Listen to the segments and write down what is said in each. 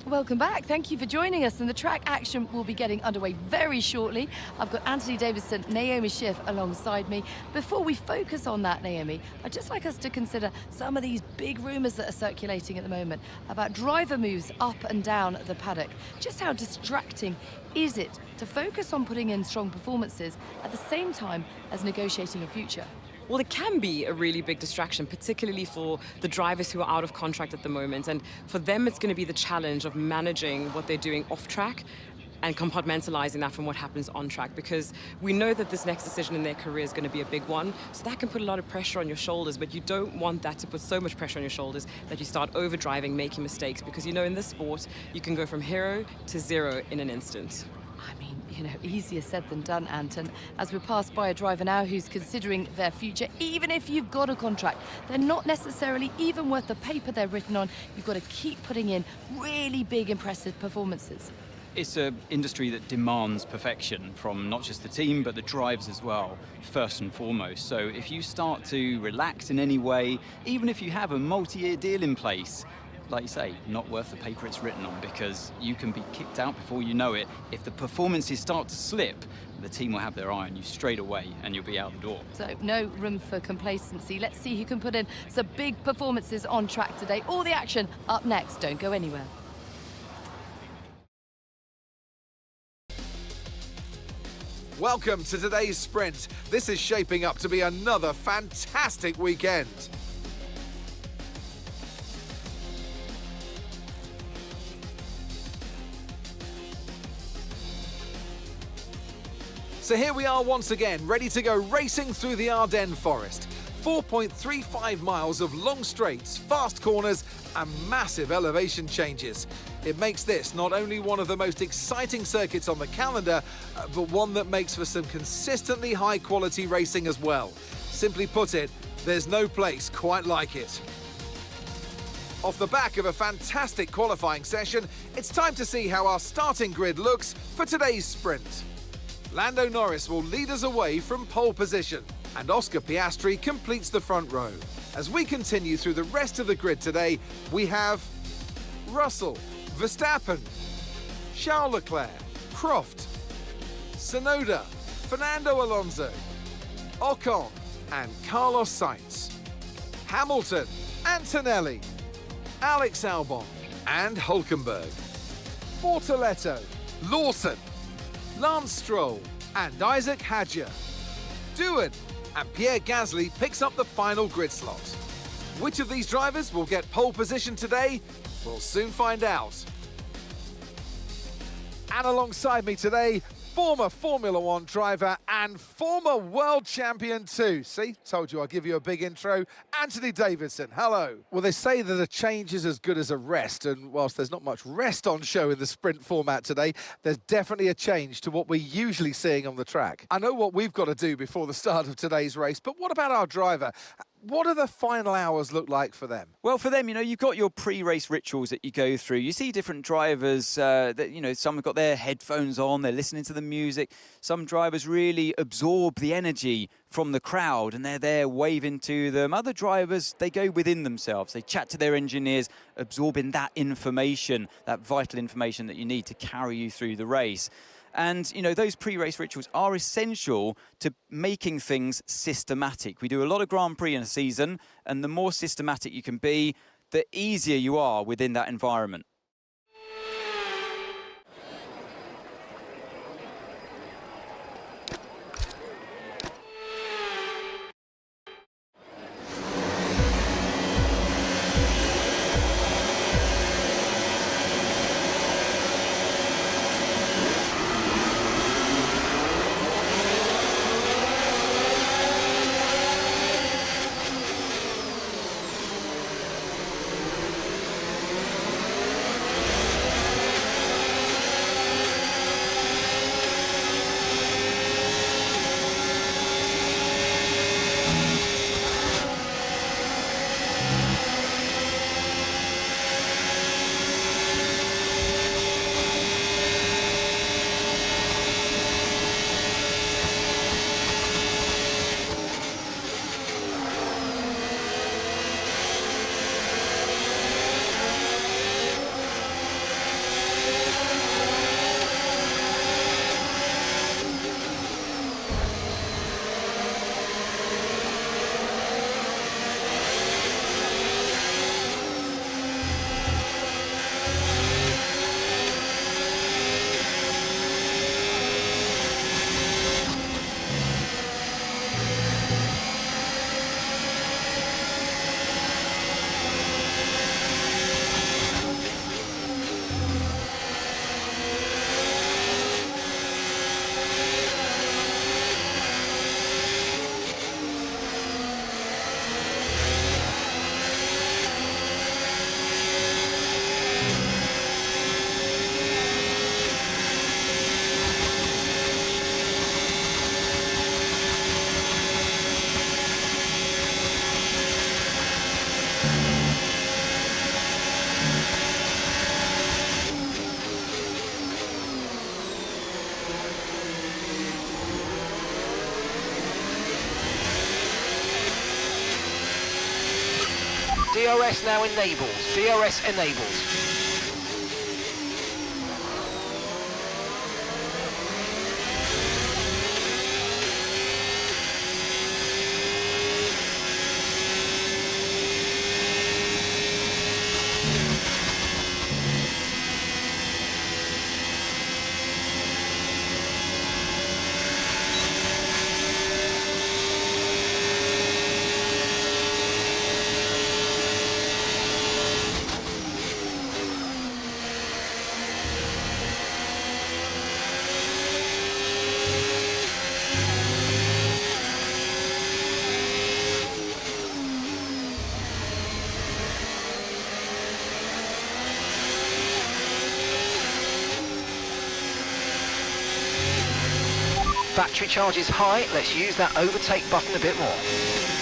Welcome back. Thank you for joining us. And the track action will be getting underway very shortly. I've got Anthony Davidson, Naomi Schiff alongside me. Before we focus on that, Naomi, I'd just like us to consider some of these big rumours that are circulating at the moment about driver moves up and down the paddock. Just how distracting is it to focus on putting in strong performances at the same time as negotiating a future? Well, it can be a really big distraction, particularly for the drivers who are out of contract at the moment. And for them, it's going to be the challenge of managing what they're doing off track and compartmentalizing that from what happens on track, because we know that this next decision in their career is going to be a big one. So that can put a lot of pressure on your shoulders, but you don't want that to put so much pressure on your shoulders that you start overdriving, making mistakes, because in this sport, you can go from hero to zero in an instant. I mean, easier said than done, Anton. As we pass by a driver now who's considering their future, even if you've got a contract, they're not necessarily even worth the paper they're written on. You've got to keep putting in really big, impressive performances. It's an industry that demands perfection from not just the team, but the drivers as well, first and foremost. So if you start to relax in any way, even if you have a multi-year deal in place, like you say, not worth the paper it's written on, because you can be kicked out before you know it. If the performances start to slip, the team will have their eye on you straight away and you'll be out the door. So no room for complacency. Let's see who can put in some big performances on track today. All the action up next. Don't go anywhere. Welcome to today's sprint. This is shaping up to be another fantastic weekend. So here we are once again, ready to go racing through the Ardennes forest. 4.35 miles of long straights, fast corners and massive elevation changes. It makes this not only one of the most exciting circuits on the calendar, but one that makes for some consistently high quality racing as well. Simply put it, there's no place quite like it. Off the back of a fantastic qualifying session, it's time to see how our starting grid looks for today's sprint. Lando Norris will lead us away from pole position, and Oscar Piastri completes the front row. As we continue through the rest of the grid today, we have Russell, Verstappen, Charles Leclerc, Croft, Tsunoda, Fernando Alonso, Ocon and Carlos Sainz, Hamilton, Antonelli, Alex Albon and Hülkenberg, Bortoleto, Lawson, Lance Stroll and Isaac Hadjar. Doohan and Pierre Gasly picks up the final grid slot. Which of these drivers will get pole position today? We'll soon find out. And alongside me today, former Formula One driver and former world champion too. See, told you I'll give you a big intro. Anthony Davidson, hello. Well, they say that a change is as good as a rest, and whilst there's not much rest on show in the sprint format today, there's definitely a change to what we're usually seeing on the track. I know what we've got to do before the start of today's race, but what about our driver? What do the final hours look like for them? Well, for them, you've got your pre-race rituals that you go through. You see different drivers that, some have got their headphones on, they're listening to the music. Some drivers really absorb the energy from the crowd and they're there waving to them. Other drivers, they go within themselves. They chat to their engineers, absorbing that information, that vital information that you need to carry you through the race. And, those pre-race rituals are essential to making things systematic. We do a lot of Grand Prix in a season, and the more systematic you can be, the easier you are within that environment. DRS now enables. DRS enables. Battery charge is high, let's use that overtake button a bit more.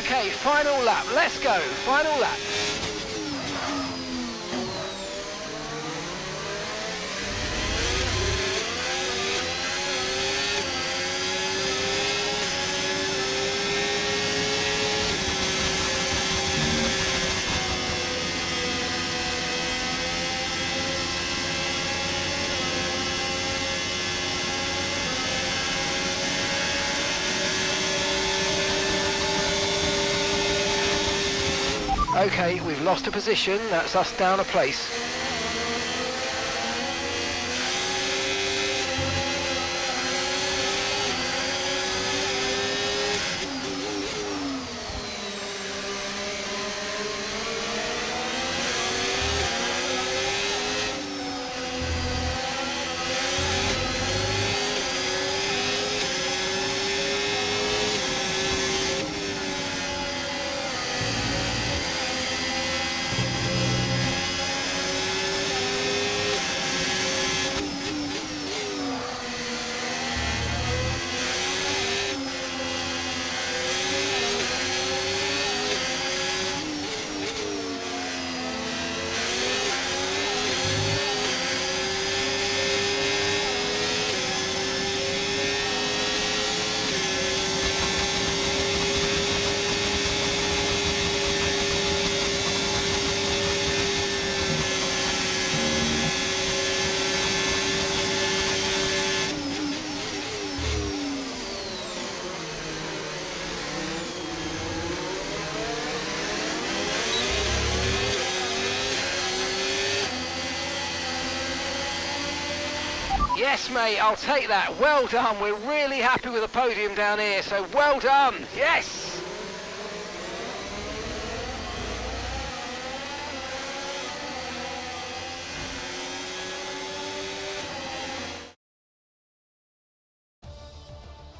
Okay, final lap. Let's go. Final lap. Okay, we've lost a position. That's us down a place. Yes, mate, I'll take that. Well done. We're really happy with the podium down here, so well done. Yes!